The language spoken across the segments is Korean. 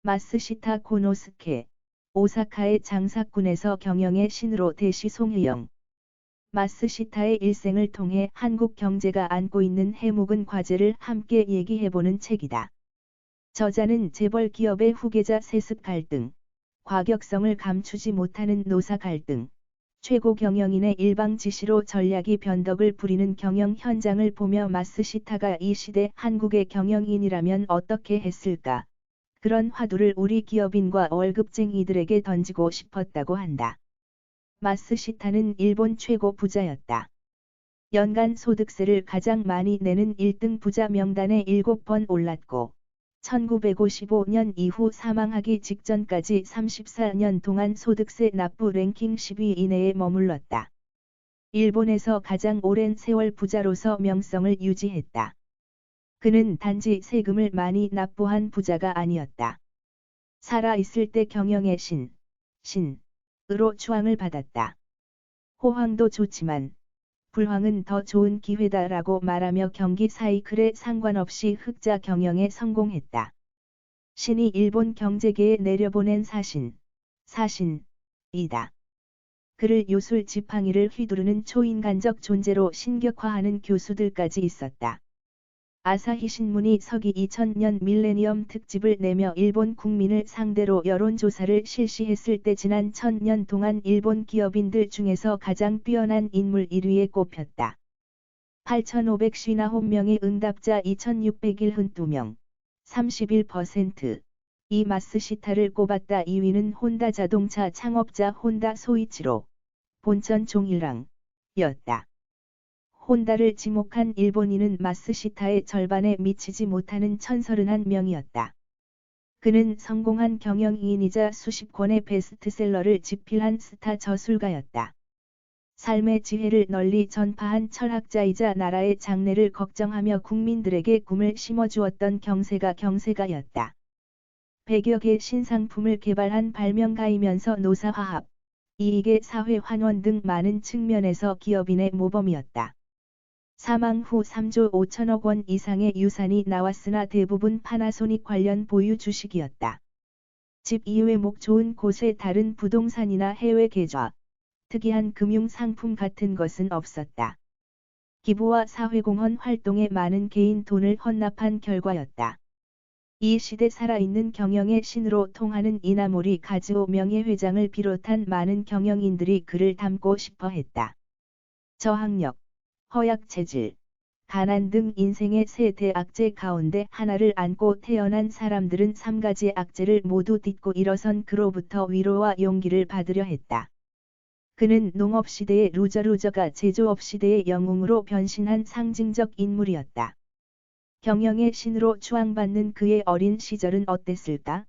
마쓰시타 코노스케, 오사카의 장사꾼에서 경영의 신으로 대시 송혜영. 마쓰시타의 일생을 통해 한국 경제가 안고 있는 해묵은 과제를 함께 얘기해보는 책이다. 저자는 재벌 기업의 후계자 세습 갈등, 과격성을 감추지 못하는 노사 갈등, 최고 경영인의 일방 지시로 전략이 변덕을 부리는 경영 현장을 보며 마쓰시타가 이 시대 한국의 경영인이라면 어떻게 했을까? 그런 화두를 우리 기업인과 월급쟁이들에게 던지고 싶었다고 한다. 마쓰시타는 일본 최고 부자였다. 연간 소득세를 가장 많이 내는 1등 부자 명단에 7번 올랐고, 1955년 이후 사망하기 직전까지 34년 동안 소득세 납부 랭킹 10위 이내에 머물렀다. 일본에서 가장 오랜 세월 부자로서 명성을 유지했다. 그는 단지 세금을 많이 납부한 부자가 아니었다. 살아있을 때 경영의 신으로 추앙을 받았다. 호황도 좋지만 불황은 더 좋은 기회다라고 말하며 경기 사이클에 상관없이 흑자 경영에 성공했다. 신이 일본 경제계에 내려보낸 사신이다. 그를 요술 지팡이를 휘두르는 초인간적 존재로 신격화하는 교수들까지 있었다. 아사히 신문이 서기 2000년 밀레니엄 특집을 내며 일본 국민을 상대로 여론조사를 실시했을 때 지난 1000년 동안 일본 기업인들 중에서 가장 뛰어난 인물 1위에 꼽혔다. 8,559명의 응답자 2,672명, 31%. 이 마쓰시타를 꼽았다. 2위는 혼다 자동차 창업자 혼다 소이치로, 본천 종일랑이었다. 혼다를 지목한 일본인은 마쓰시타의 절반에 미치지 못하는 1,031명이었다. 그는 성공한 경영인이자 수십 권의 베스트셀러를 집필한 스타 저술가였다. 삶의 지혜를 널리 전파한 철학자이자 나라의 장래를 걱정하며 국민들에게 꿈을 심어주었던 경세가였다. 100여 개 신상품을 개발한 발명가이면서 노사화합, 이익의 사회 환원 등 많은 측면에서 기업인의 모범이었다. 사망 후 3조 5천억 원 이상의 유산이 나왔으나 대부분 파나소닉 관련 보유 주식이었다. 집 이외 목 좋은 곳에 다른 부동산이나 해외 계좌, 특이한 금융 상품 같은 것은 없었다. 기부와 사회공헌 활동에 많은 개인 돈을 헌납한 결과였다. 이 시대 살아있는 경영의 신으로 통하는 이나모리 가즈오 명예회장을 비롯한 많은 경영인들이 그를 닮고 싶어 했다. 저항력, 허약 체질, 가난 등 인생의 세 대악재 가운데 하나를 안고 태어난 사람들은 3가지 악재를 모두 딛고 일어선 그로부터 위로와 용기를 받으려 했다. 그는 농업시대의 루저가 제조업시대의 영웅으로 변신한 상징적 인물이었다. 경영의 신으로 추앙받는 그의 어린 시절은 어땠을까?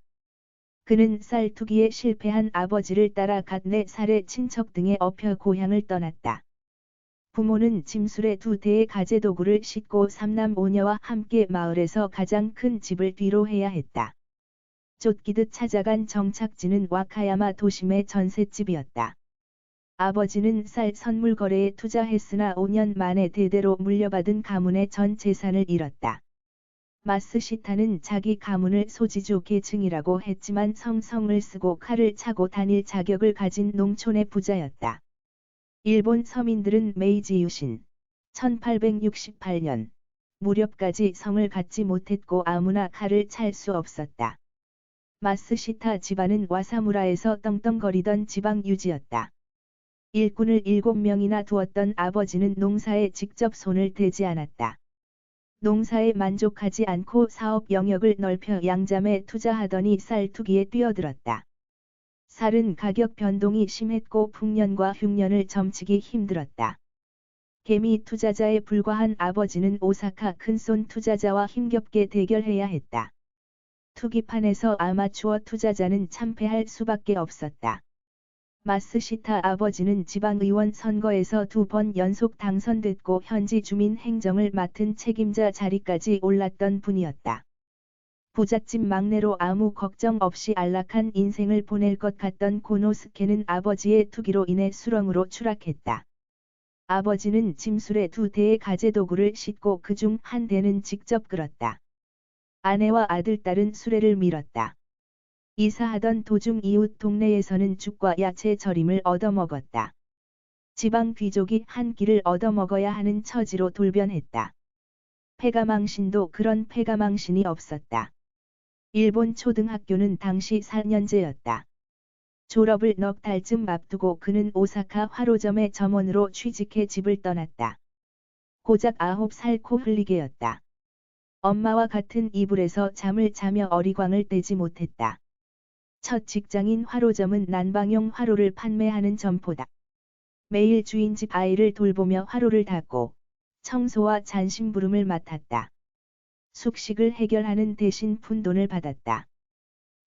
그는 쌀투기에 실패한 아버지를 따라 갓 4살의 친척 등에 업혀 고향을 떠났다. 부모는 짐술에 2대의 가재도구를 싣고 3남 5녀와 함께 마을에서 가장 큰 집을 뒤로 해야 했다. 쫓기듯 찾아간 정착지는 와카야마 도심의 전셋집이었다. 아버지는 쌀 선물 거래에 투자했으나 5년 만에 대대로 물려받은 가문의 전 재산을 잃었다. 마쓰시타는 자기 가문을 소지주 계층이라고 했지만 성을 쓰고 칼을 차고 다닐 자격을 가진 농촌의 부자였다. 일본 서민들은 메이지 유신 1868년 무렵까지 성을 갖지 못했고 아무나 칼을 찰 수 없었다. 마쓰시타 집안은 와사무라에서 떵떵거리던 지방 유지였다. 일꾼을 7명이나 두었던 아버지는 농사에 직접 손을 대지 않았다. 농사에 만족하지 않고 사업 영역을 넓혀 양잠에 투자하더니 쌀투기에 뛰어들었다. 쌀은 가격 변동이 심했고 풍년과 흉년을 점치기 힘들었다. 개미 투자자에 불과한 아버지는 오사카 큰손 투자자와 힘겹게 대결해야 했다. 투기판에서 아마추어 투자자는 참패할 수밖에 없었다. 마쓰시타 아버지는 지방의원 선거에서 2번 연속 당선됐고 현지 주민 행정을 맡은 책임자 자리까지 올랐던 분이었다. 부잣집 막내로 아무 걱정 없이 안락한 인생을 보낼 것 같던 고노스케는 아버지의 투기로 인해 수렁으로 추락했다. 아버지는 짐술에 2대의 가재도구를 싣고 그중 한 대는 직접 끌었다. 아내와 아들, 딸은 수레를 밀었다. 이사하던 도중 이웃 동네에서는 죽과 야채 절임을 얻어먹었다. 지방 귀족이 한 끼를 얻어먹어야 하는 처지로 돌변했다. 폐가망신도 그런 폐가망신이 없었다. 일본 초등학교는 당시 4년제였다. 졸업을 넉 달쯤 앞두고 그는 오사카 화로점의 점원으로 취직해 집을 떠났다. 고작 9살 코 흘리게였다. 엄마와 같은 이불에서 잠을 자며 어리광을 떼지 못했다. 첫 직장인 화로점은 난방용 화로를 판매하는 점포다. 매일 주인집 아이를 돌보며 화로를 닦고 청소와 잔심부름을 맡았다. 숙식을 해결하는 대신 푼돈을 받았다.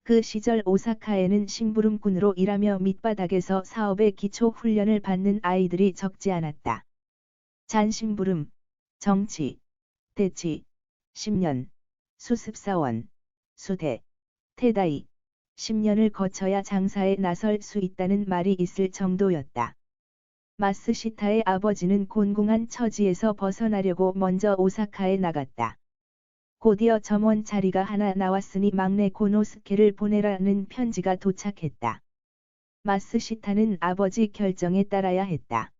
그 시절 오사카에는 심부름꾼으로 일하며 밑바닥에서 사업의 기초 훈련을 받는 아이들이 적지 않았다. 잔심부름, 정치, 대치, 10년, 수습사원, 수대, 태다이, 10년을 거쳐야 장사에 나설 수 있다는 말이 있을 정도였다. 마스시타의 아버지는 곤궁한 처지에서 벗어나려고 먼저 오사카에 나갔다. 곧이어 점원 자리가 하나 나왔으니 막내 고노스케를 보내라는 편지가 도착했다. 마스시타는 아버지 결정에 따라야 했다.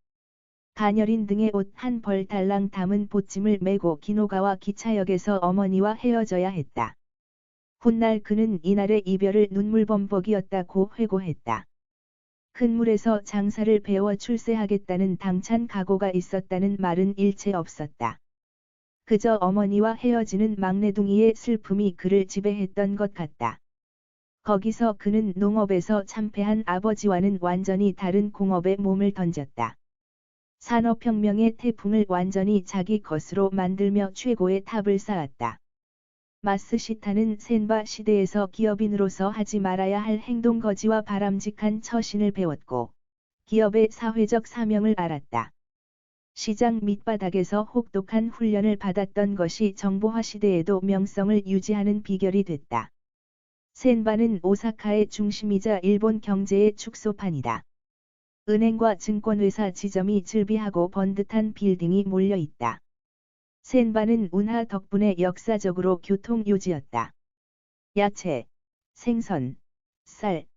가녀린 등의 옷 한 벌 달랑 담은 보찜을 메고 기노가와 기차역에서 어머니와 헤어져야 했다. 훗날 그는 이날의 이별을 눈물범벅이었다고 회고했다. 큰 물에서 장사를 배워 출세하겠다는 당찬 각오가 있었다는 말은 일체 없었다. 그저 어머니와 헤어지는 막내둥이의 슬픔이 그를 지배했던 것 같다. 거기서 그는 농업에서 참패한 아버지와는 완전히 다른 공업에 몸을 던졌다. 산업혁명의 태풍을 완전히 자기 것으로 만들며 최고의 탑을 쌓았다. 마스시타는 센바 시대에서 기업인으로서 하지 말아야 할 행동거지와 바람직한 처신을 배웠고, 기업의 사회적 사명을 알았다. 시장 밑바닥에서 혹독한 훈련을 받았던 것이 정보화 시대에도 명성을 유지하는 비결이 됐다. 센바는 오사카의 중심이자 일본 경제의 축소판이다. 은행과 증권회사 지점이 즐비하고 번듯한 빌딩이 몰려 있다. 센바는 운하 덕분에 역사적으로 교통요지였다. 야채, 생선, 쌀,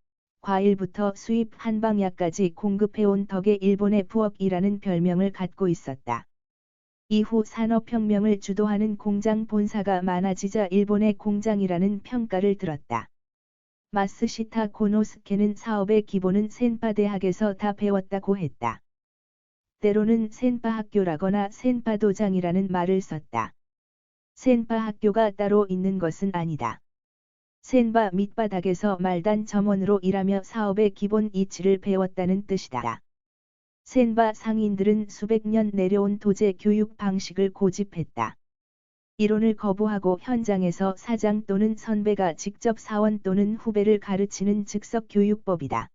과일부터 수입 한방약까지 공급해온 덕에 일본의 부엌이라는 별명을 갖고 있었다. 이후 산업혁명을 주도하는 공장 본사가 많아지자 일본의 공장이라는 평가를 들었다. 마스시타 고노스케는 사업의 기본은 센파 대학에서 다 배웠다고 했다. 때로는 센파 학교라거나 센파 도장이라는 말을 썼다. 센파 학교가 따로 있는 것은 아니다. 센바 밑바닥에서 말단 점원으로 일하며 사업의 기본 이치를 배웠다는 뜻이다. 센바 상인들은 수백 년 내려온 도제 교육 방식을 고집했다. 이론을 거부하고 현장에서 사장 또는 선배가 직접 사원 또는 후배를 가르치는 즉석 교육법이다.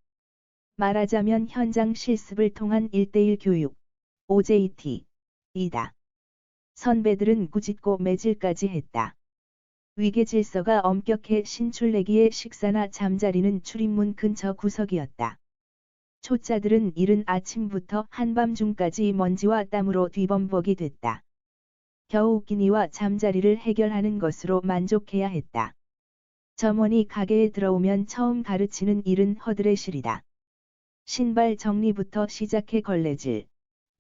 말하자면 현장 실습을 통한 1:1 교육, OJT,이다. 선배들은 꾸짖고 매질까지 했다. 위계 질서가 엄격해 신출내기의 식사나 잠자리는 출입문 근처 구석이었다. 초짜들은 이른 아침부터 한밤중까지 먼지와 땀으로 뒤범벅이 됐다. 겨우 끼니와 잠자리를 해결하는 것으로 만족해야 했다. 점원이 가게에 들어오면 처음 가르치는 일은 허드레실이다. 신발 정리부터 시작해 걸레질,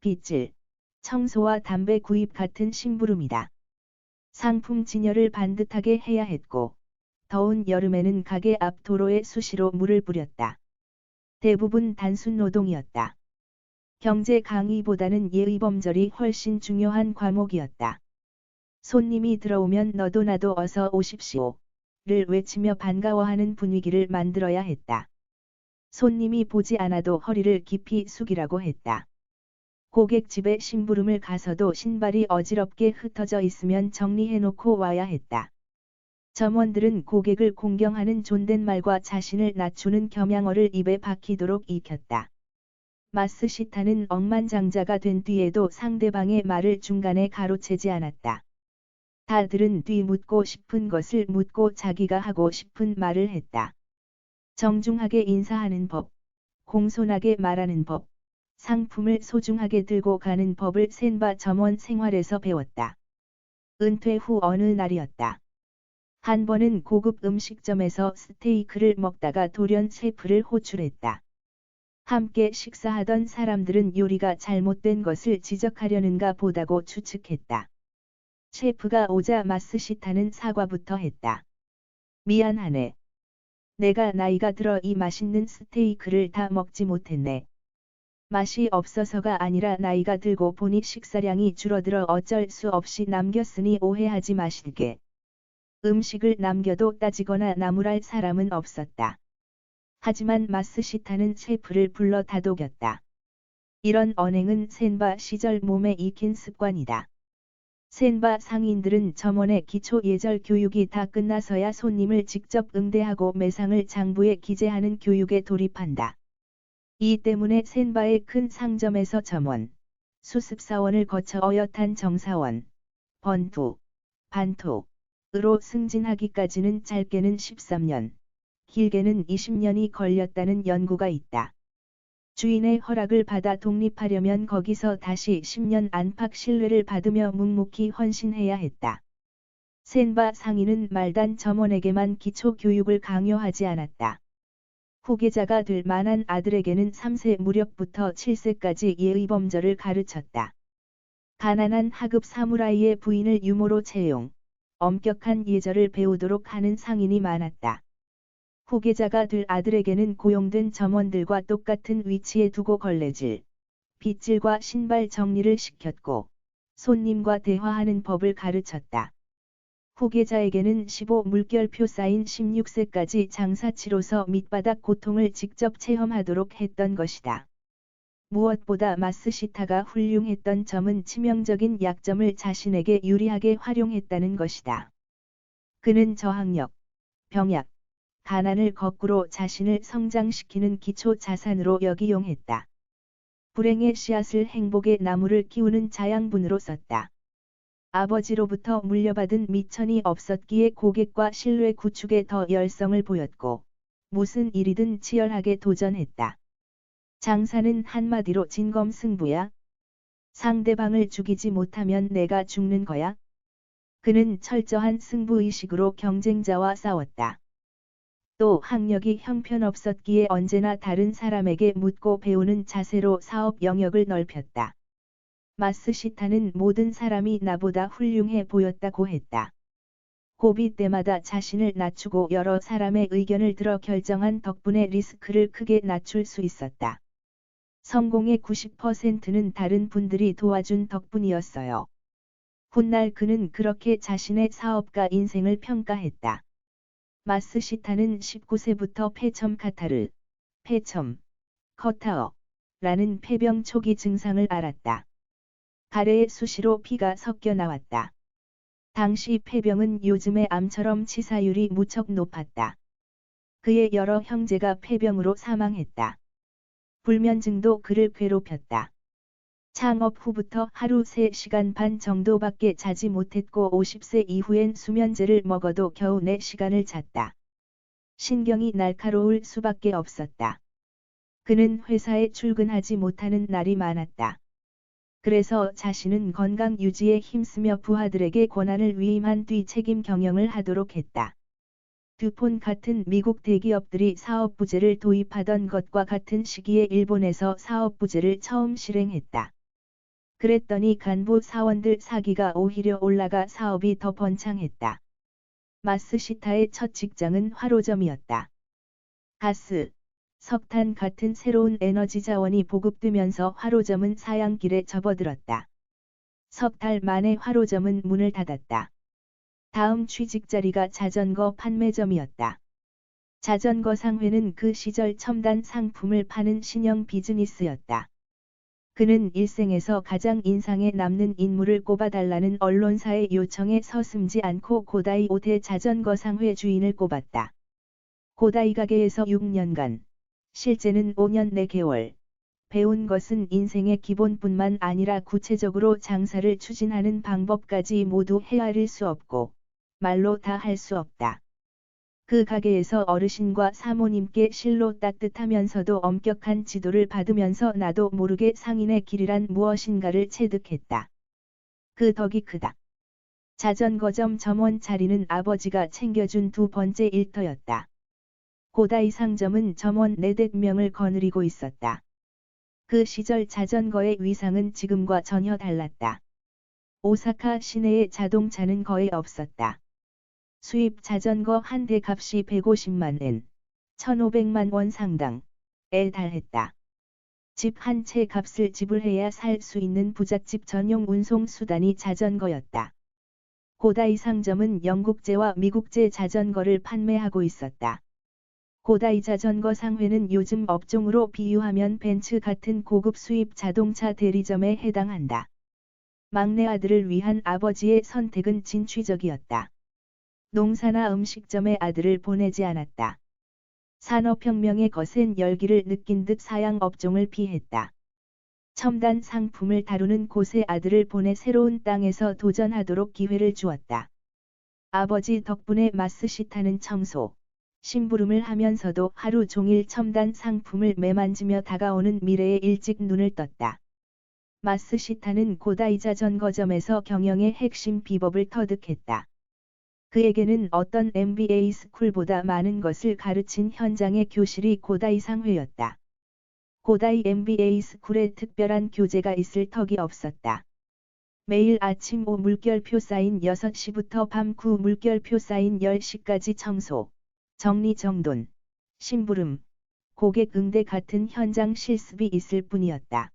빗질, 청소와 담배 구입 같은 심부름이다. 상품 진열을 반듯하게 해야 했고, 더운 여름에는 가게 앞 도로에 수시로 물을 뿌렸다. 대부분 단순 노동이었다. 경제 강의보다는 예의범절이 훨씬 중요한 과목이었다. 손님이 들어오면 너도 나도 어서 오십시오를 외치며 반가워하는 분위기를 만들어야 했다. 손님이 보지 않아도 허리를 깊이 숙이라고 했다. 고객 집에 심부름을 가서도 신발이 어지럽게 흩어져 있으면 정리해놓고 와야 했다. 점원들은 고객을 공경하는 존댓말과 자신을 낮추는 겸양어를 입에 박히도록 익혔다. 마스시타는 억만장자가 된 뒤에도 상대방의 말을 중간에 가로채지 않았다. 다들은 뒤 묻고 싶은 것을 묻고 자기가 하고 싶은 말을 했다. 정중하게 인사하는 법, 공손하게 말하는 법, 상품을 소중하게 들고 가는 법을 센바 점원 생활에서 배웠다. 은퇴 후 어느 날이었다. 한 번은 고급 음식점에서 스테이크를 먹다가 돌연 셰프를 호출했다. 함께 식사하던 사람들은 요리가 잘못된 것을 지적하려는가 보다고 추측했다. 셰프가 오자 마스시타는 사과부터 했다. 미안하네. 내가 나이가 들어 이 맛있는 스테이크를 다 먹지 못했네. 맛이 없어서가 아니라 나이가 들고 보니 식사량이 줄어들어 어쩔 수 없이 남겼으니 오해하지 마실게. 음식을 남겨도 따지거나 나무랄 사람은 없었다. 하지만 마스시타는 셰프를 불러 다독였다. 이런 언행은 센바 시절 몸에 익힌 습관이다. 센바 상인들은 점원의 기초 예절 교육이 다 끝나서야 손님을 직접 응대하고 매상을 장부에 기재하는 교육에 돌입한다. 이 때문에 센바의 큰 상점에서 점원, 수습사원을 거쳐 어엿한 정사원, 번투, 반토,으로 승진하기까지는 짧게는 13년, 길게는 20년이 걸렸다는 연구가 있다. 주인의 허락을 받아 독립하려면 거기서 다시 10년 안팎 신뢰를 받으며 묵묵히 헌신해야 했다. 센바 상인은 말단 점원에게만 기초 교육을 강요하지 않았다. 후계자가 될 만한 아들에게는 3세 무렵부터 7세까지 예의범절을 가르쳤다. 가난한 하급 사무라이의 부인을 유모로 채용, 엄격한 예절을 배우도록 하는 상인이 많았다. 후계자가 될 아들에게는 고용된 점원들과 똑같은 위치에 두고 걸레질, 빗질과 신발 정리를 시켰고, 손님과 대화하는 법을 가르쳤다. 후계자에게는 15물결표 쌓인 16세까지 장사치로서 밑바닥 고통을 직접 체험하도록 했던 것이다. 무엇보다 마스시타가 훌륭했던 점은 치명적인 약점을 자신에게 유리하게 활용했다는 것이다. 그는 저항력, 병약, 가난을 거꾸로 자신을 성장시키는 기초 자산으로 여기용했다. 불행의 씨앗을 행복의 나무를 키우는 자양분으로 썼다. 아버지로부터 물려받은 미천이 없었기에 고객과 신뢰 구축에 더 열성을 보였고, 무슨 일이든 치열하게 도전했다. 장사는 한마디로 진검승부야. 상대방을 죽이지 못하면 내가 죽는 거야. 그는 철저한 승부의식으로 경쟁자와 싸웠다. 또 학력이 형편없었기에 언제나 다른 사람에게 묻고 배우는 자세로 사업 영역을 넓혔다. 마스시타는 모든 사람이 나보다 훌륭해 보였다고 했다. 고비 때마다 자신을 낮추고 여러 사람의 의견을 들어 결정한 덕분에 리스크를 크게 낮출 수 있었다. 성공의 90%는 다른 분들이 도와준 덕분이었어요. 훗날 그는 그렇게 자신의 사업가 인생을 평가했다. 마스시타는 19세부터 폐첨 카타르, 폐첨, 커타어라는 폐병 초기 증상을 앓았다. 가래에 수시로 피가 섞여 나왔다. 당시 폐병은 요즘의 암처럼 치사율이 무척 높았다. 그의 여러 형제가 폐병으로 사망했다. 불면증도 그를 괴롭혔다. 창업 후부터 하루 3시간 반 정도밖에 자지 못했고 50세 이후엔 수면제를 먹어도 겨우 4시간을 잤다. 신경이 날카로울 수밖에 없었다. 그는 회사에 출근하지 못하는 날이 많았다. 그래서 자신은 건강 유지에 힘쓰며 부하들에게 권한을 위임한 뒤 책임 경영을 하도록 했다. 듀폰 같은 미국 대기업들이 사업부제를 도입하던 것과 같은 시기에 일본에서 사업부제를 처음 실행했다. 그랬더니 간부 사원들 사기가 오히려 올라가 사업이 더 번창했다. 마스시타의 첫 직장은 화로점이었다. 가스, 석탄 같은 새로운 에너지 자원이 보급되면서 화로점은 사양길에 접어들었다. 석 달 만에 화로점은 문을 닫았다. 다음 취직 자리가 자전거 판매점이었다. 자전거 상회는 그 시절 첨단 상품을 파는 신형 비즈니스였다. 그는 일생에서 가장 인상에 남는 인물을 꼽아달라는 언론사의 요청에 서슴지 않고 고다이 오테 자전거 상회 주인을 꼽았다. 고다이 가게에서 6년간, 실제는 5년 4개월, 배운 것은 인생의 기본뿐만 아니라 구체적으로 장사를 추진하는 방법까지 모두 헤아릴 수 없고, 말로 다 할 수 없다. 그 가게에서 어르신과 사모님께 실로 따뜻하면서도 엄격한 지도를 받으면서 나도 모르게 상인의 길이란 무엇인가를 체득했다. 그 덕이 크다. 자전거점 점원 자리는 아버지가 챙겨준 두 번째 일터였다. 고다이 상점은 점원 4~5명을 거느리고 있었다. 그 시절 자전거의 위상은 지금과 전혀 달랐다. 오사카 시내에 자동차는 거의 없었다. 수입 자전거 한 대 값이 150만 엔, 1,500만 원 상당에 달했다. 집 한 채 값을 지불해야 살 수 있는 부잣집 전용 운송 수단이 자전거였다. 고다이 상점은 영국제와 미국제 자전거를 판매하고 있었다. 고다이 자전거 상회는 요즘 업종으로 비유하면 벤츠 같은 고급 수입 자동차 대리점에 해당한다. 막내 아들을 위한 아버지의 선택은 진취적이었다. 농사나 음식점에 아들을 보내지 않았다. 산업혁명의 거센 열기를 느낀 듯 사양업종을 피했다. 첨단 상품을 다루는 곳에 아들을 보내 새로운 땅에서 도전하도록 기회를 주었다. 아버지 덕분에 마스시타는 청소, 심부름을 하면서도 하루 종일 첨단 상품을 매만지며 다가오는 미래에 일찍 눈을 떴다. 마스시타는 고다이 자전거점에서 경영의 핵심 비법을 터득했다. 그에게는 어떤 MBA 스쿨보다 많은 것을 가르친 현장의 교실이 고다이 상회였다. 고다이 MBA 스쿨에 특별한 교재가 있을 턱이 없었다. 매일 아침 5 물결표 쌓인 6시부터 밤 9 물결표 쌓인 10시까지 청소, 정리정돈, 심부름, 고객 응대 같은 현장 실습이 있을 뿐이었다.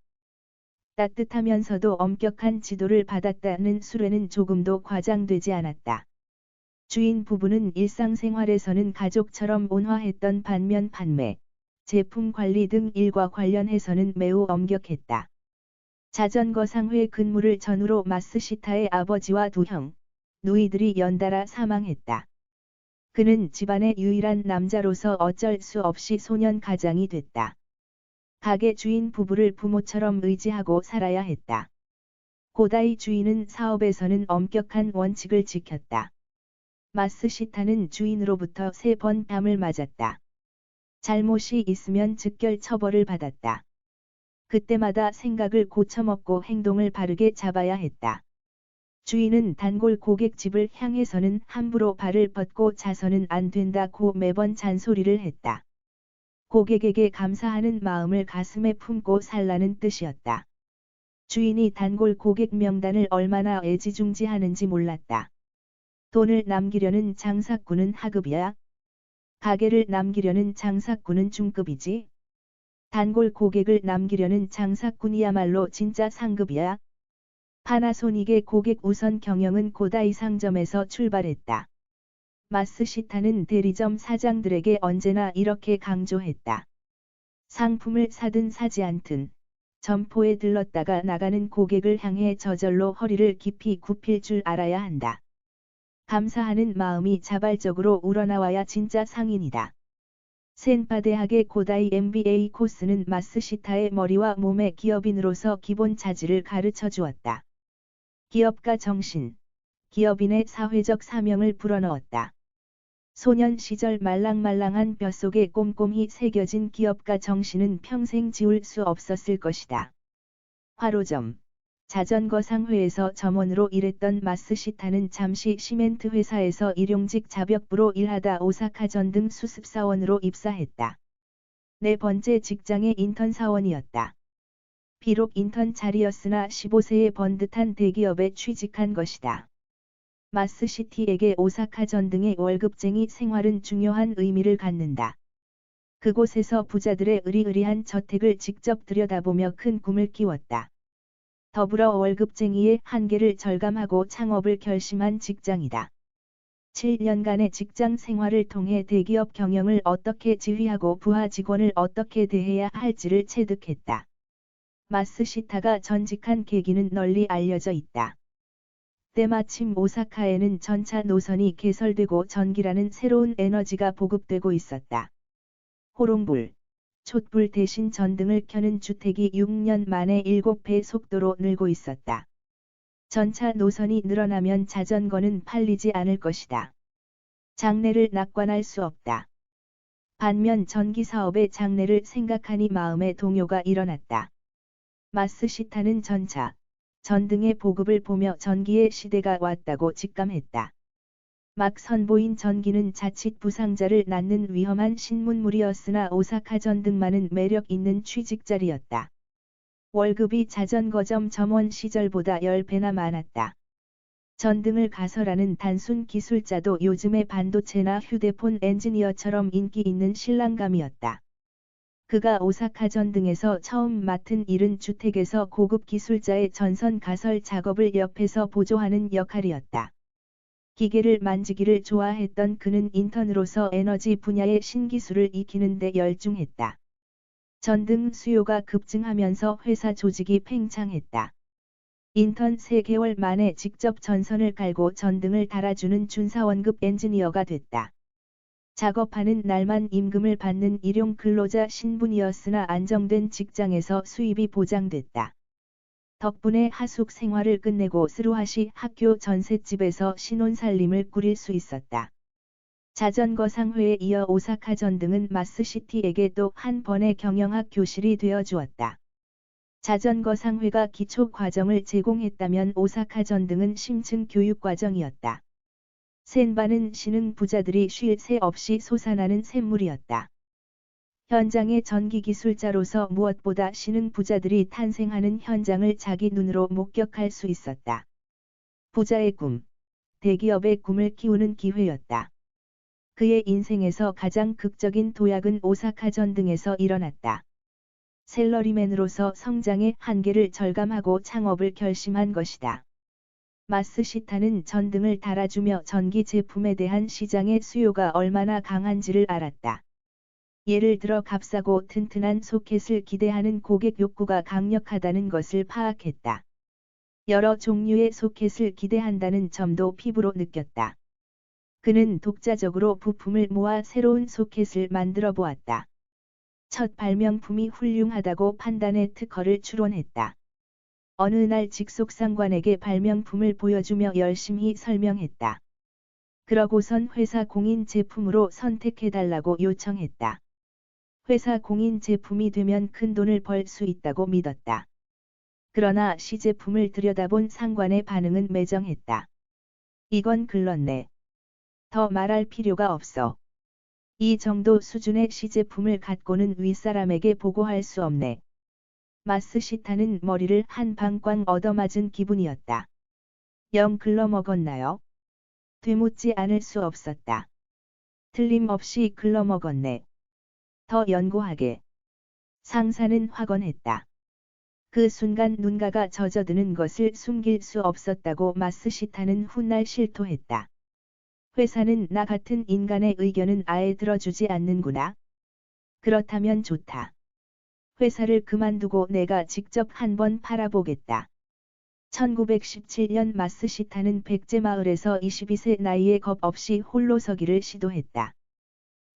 따뜻하면서도 엄격한 지도를 받았다는 수레는 조금도 과장되지 않았다. 주인 부부는 일상생활에서는 가족처럼 온화했던 반면 판매, 제품 관리 등 일과 관련해서는 매우 엄격했다. 자전거 상회 근무를 전후로 마스시타의 아버지와 두 형, 누이들이 연달아 사망했다. 그는 집안의 유일한 남자로서 어쩔 수 없이 소년 가장이 됐다. 가게 주인 부부를 부모처럼 의지하고 살아야 했다. 고다이 주인은 사업에서는 엄격한 원칙을 지켰다. 마스시타는 주인으로부터 3번 뺨을 맞았다. 잘못이 있으면 즉결 처벌을 받았다. 그때마다 생각을 고쳐먹고 행동을 바르게 잡아야 했다. 주인은 단골 고객집을 향해서는 함부로 발을 뻗고 자서는 안 된다고 매번 잔소리를 했다. 고객에게 감사하는 마음을 가슴에 품고 살라는 뜻이었다. 주인이 단골 고객 명단을 얼마나 애지중지하는지 몰랐다. 돈을 남기려는 장사꾼은 하급이야. 가게를 남기려는 장사꾼은 중급이지. 단골 고객을 남기려는 장사꾼이야말로 진짜 상급이야. 파나소닉의 고객 우선 경영은 고다이 상점에서 출발했다. 마스시타는 대리점 사장들에게 언제나 이렇게 강조했다. 상품을 사든 사지 않든 점포에 들렀다가 나가는 고객을 향해 저절로 허리를 깊이 굽힐 줄 알아야 한다. 감사하는 마음이 자발적으로 우러나와야 진짜 상인이다. 센파 대학의 고다이 MBA 코스는 마스시타의 머리와 몸의 기업인으로서 기본 자질을 가르쳐 주었다. 기업가 정신, 기업인의 사회적 사명을 불어넣었다. 소년 시절 말랑말랑한 뼛속에 꼼꼼히 새겨진 기업가 정신은 평생 지울 수 없었을 것이다. 화로점, 자전거 상회에서 점원으로 일했던 마스시타는 잠시 시멘트 회사에서 일용직 자벽부로 일하다 오사카 전등 수습사원으로 입사했다. 4번째 직장의 인턴 사원이었다. 비록 인턴 자리였으나 15세에 번듯한 대기업에 취직한 것이다. 마스시티에게 오사카 전등의 월급쟁이 생활은 중요한 의미를 갖는다. 그곳에서 부자들의 으리으리한 저택을 직접 들여다보며 큰 꿈을 키웠다. 더불어 월급쟁이의 한계를 절감하고 창업을 결심한 직장이다. 7년간의 직장 생활을 통해 대기업 경영을 어떻게 지휘하고 부하 직원을 어떻게 대해야 할지를 체득했다. 마스시타가 전직한 계기는 널리 알려져 있다. 때마침 오사카에는 전차 노선이 개설되고 전기라는 새로운 에너지가 보급되고 있었다. 호롱불, 촛불 대신 전등을 켜는 주택이 6년 만에 7배 속도로 늘고 있었다. 전차 노선이 늘어나면 자전거는 팔리지 않을 것이다. 장래를 낙관할 수 없다. 반면 전기 사업의 장래를 생각하니 마음의 동요가 일어났다. 마스시타는 전차, 전등의 보급을 보며 전기의 시대가 왔다고 직감했다. 막 선보인 전기는 자칫 부상자를 낳는 위험한 신문물이었으나 오사카 전등만은 매력 있는 취직자리였다. 월급이 자전거점 점원 시절보다 10배나 많았다. 전등을 가설하는 단순 기술자도 요즘의 반도체나 휴대폰 엔지니어처럼 인기 있는 신랑감이었다. 그가 오사카 전등에서 처음 맡은 일은 주택에서 고급 기술자의 전선 가설 작업을 옆에서 보조하는 역할이었다. 기계를 만지기를 좋아했던 그는 인턴으로서 에너지 분야의 신기술을 익히는 데 열중했다. 전등 수요가 급증하면서 회사 조직이 팽창했다. 인턴 3개월 만에 직접 전선을 갈고 전등을 달아주는 준사원급 엔지니어가 됐다. 작업하는 날만 임금을 받는 일용 근로자 신분이었으나 안정된 직장에서 수입이 보장됐다. 덕분에 하숙 생활을 끝내고 스루하시 학교 전셋집에서 신혼살림을 꾸릴 수 있었다. 자전거 상회에 이어 오사카 전등은 마스시티에게 또 한 번의 경영학 교실이 되어 주었다. 자전거 상회가 기초 과정을 제공했다면 오사카 전등은 심층 교육 과정이었다. 센바는 신흥 부자들이 쉴 새 없이 솟아나는 샘물이었다. 현장의 전기기술자로서 무엇보다 신흥 부자들이 탄생하는 현장을 자기 눈으로 목격할 수 있었다. 부자의 꿈, 대기업의 꿈을 키우는 기회였다. 그의 인생에서 가장 극적인 도약은 오사카 전등에서 일어났다. 셀러리맨으로서 성장의 한계를 절감하고 창업을 결심한 것이다. 마스시타는 전등을 달아주며 전기 제품에 대한 시장의 수요가 얼마나 강한지를 알았다. 예를 들어 값싸고 튼튼한 소켓을 기대하는 고객 욕구가 강력하다는 것을 파악했다. 여러 종류의 소켓을 기대한다는 점도 피부로 느꼈다. 그는 독자적으로 부품을 모아 새로운 소켓을 만들어 보았다. 첫 발명품이 훌륭하다고 판단해 특허를 출원했다. 어느 날 직속상관에게 발명품을 보여주며 열심히 설명했다. 그러고선 회사 공인 제품으로 선택해달라고 요청했다. 회사 공인 제품이 되면 큰 돈을 벌 수 있다고 믿었다. 그러나 시제품을 들여다본 상관의 반응은 매정했다. 이건 글렀네. 더 말할 필요가 없어. 이 정도 수준의 시제품을 갖고는 윗사람에게 보고할 수 없네. 마스시타는 머리를 한 방 꽝 얻어맞은 기분이었다. 영 글러먹었나요? 되묻지 않을 수 없었다. 틀림없이 글러먹었네. 더 연고하게. 상사는 확언했다. 그 순간 눈가가 젖어드는 것을 숨길 수 없었다고 마스시타는 훗날 실토했다. 회사는 나 같은 인간의 의견은 아예 들어주지 않는구나. 그렇다면 좋다. 회사를 그만두고 내가 직접 한번 팔아보겠다. 1917년 마스시타는 백제마을에서 22세 나이에 겁 없이 홀로 서기를 시도했다.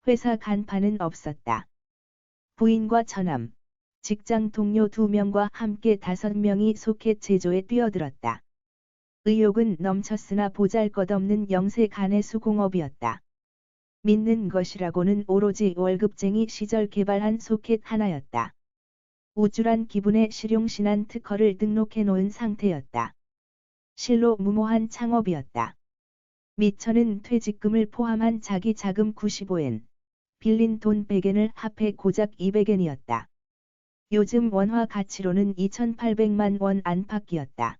회사 간판은 없었다. 부인과 처남, 직장 동료 2명과 함께 5명이 소켓 제조에 뛰어들었다. 의욕은 넘쳤으나 보잘것없는 영세 간의 수공업이었다. 믿는 것이라고는 오로지 월급쟁이 시절 개발한 소켓 하나였다. 우쭐한 기분에 실용신한 특허를 등록해 놓은 상태였다. 실로 무모한 창업이었다. 미처는 퇴직금을 포함한 자기 자금 95엔, 빌린 돈 100엔을 합해 고작 200엔이었다. 요즘 원화 가치로는 2,800만 원 안팎이었다.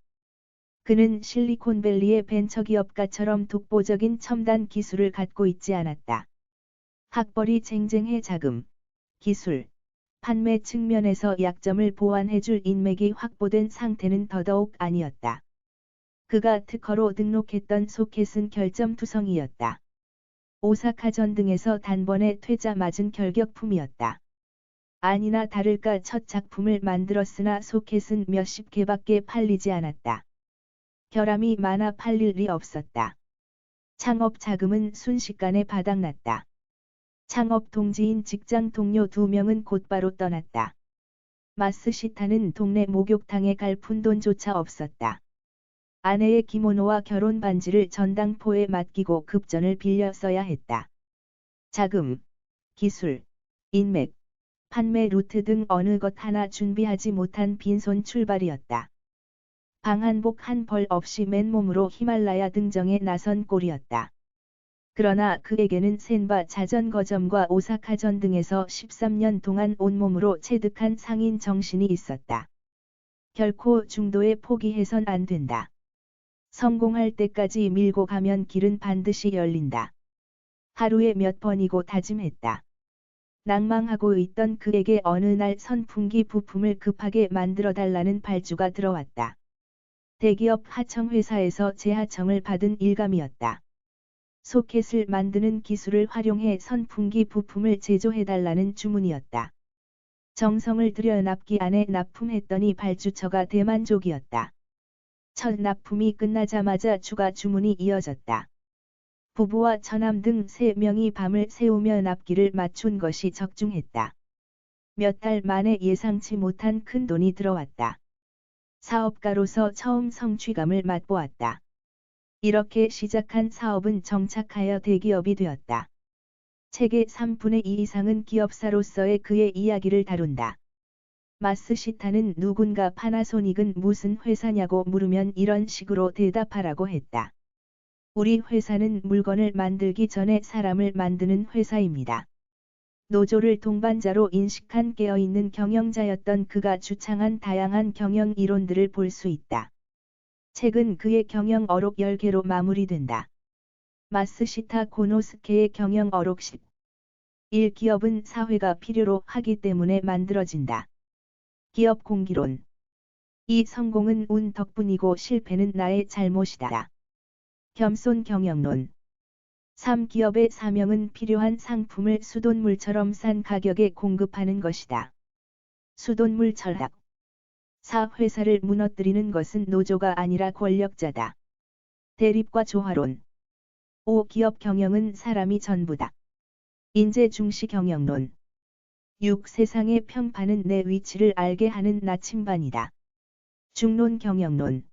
그는 실리콘밸리의 벤처기업가처럼 독보적인 첨단 기술을 갖고 있지 않았다. 학벌이 쟁쟁해 자금, 기술, 판매 측면에서 약점을 보완해줄 인맥이 확보된 상태는 더더욱 아니었다. 그가 특허로 등록했던 소켓은 결점투성이었다. 오사카 전등에서 단번에 퇴짜 맞은 결격품이었다. 아니나 다를까 첫 작품을 만들었으나 소켓은 몇십 개밖에 팔리지 않았다. 결함이 많아 팔릴 리 없었다. 창업 자금은 순식간에 바닥났다. 창업 동지인 직장 동료 2명은 곧바로 떠났다. 마스시타는 동네 목욕탕에 갈 푼돈조차 없었다. 아내의 기모노와 결혼 반지를 전당포에 맡기고 급전을 빌려 써야 했다. 자금, 기술, 인맥, 판매 루트 등 어느 것 하나 준비하지 못한 빈손 출발이었다. 방한복 한 벌 없이 맨몸으로 히말라야 등정에 나선 꼴이었다. 그러나 그에게는 센바 자전거점과 오사카전 등에서 13년 동안 온몸으로 체득한 상인 정신이 있었다. 결코 중도에 포기해선 안 된다. 성공할 때까지 밀고 가면 길은 반드시 열린다. 하루에 몇 번이고 다짐했다. 낭망하고 있던 그에게 어느 날 선풍기 부품을 급하게 만들어달라는 발주가 들어왔다. 대기업 하청회사에서 재하청을 받은 일감이었다. 소켓을 만드는 기술을 활용해 선풍기 부품을 제조해달라는 주문이었다. 정성을 들여 납기 안에 납품했더니 발주처가 대만족이었다. 첫 납품이 끝나자마자 추가 주문이 이어졌다. 부부와 처남 등 3명이 밤을 새우며 납기를 맞춘 것이 적중했다. 몇 달 만에 예상치 못한 큰 돈이 들어왔다. 사업가로서 처음 성취감을 맛보았다. 이렇게 시작한 사업은 정착하여 대기업이 되었다. 책의 3분의 2 이상은 기업사로서의 그의 이야기를 다룬다. 마스시타는 누군가 파나소닉은 무슨 회사냐고 물으면 이런 식으로 대답하라고 했다. 우리 회사는 물건을 만들기 전에 사람을 만드는 회사입니다. 노조를 동반자로 인식한 깨어있는 경영자였던 그가 주창한 다양한 경영 이론들을 볼 수 있다. 책은 그의 경영 어록 10개로 마무리된다. 마스시타 고노스케의 경영 어록 10. 1. 기업은 사회가 필요로 하기 때문에 만들어진다. 기업 공기론. 2. 성공은 운 덕분이고 실패는 나의 잘못이다. 겸손 경영론. 3. 기업의 사명은 필요한 상품을 수돗물처럼 싼 가격에 공급하는 것이다. 수돗물 철학. 4. 회사를 무너뜨리는 것은 노조가 아니라 권력자다. 대립과 조화론. 5. 기업 경영은 사람이 전부다. 인재 중시 경영론. 6. 세상의 평판은 내 위치를 알게 하는 나침반이다. 중론 경영론.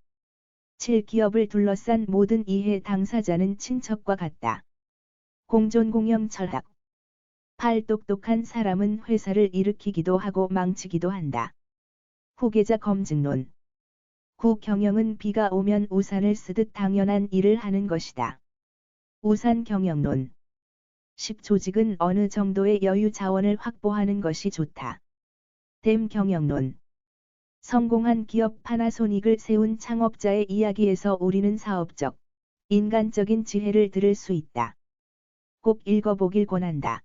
7. 기업을 둘러싼 모든 이해 당사자는 친척과 같다. 공존공영 철학. 8. 똑똑한 사람은 회사를 일으키기도 하고 망치기도 한다. 후계자 검증론. 9. 경영은 비가 오면 우산을 쓰듯 당연한 일을 하는 것이다. 우산 경영론. 10. 조직은 어느 정도의 여유 자원을 확보하는 것이 좋다. 댐 경영론. 성공한 기업 파나소닉을 세운 창업자의 이야기에서 우리는 사업적, 인간적인 지혜를 들을 수 있다. 꼭 읽어보길 권한다.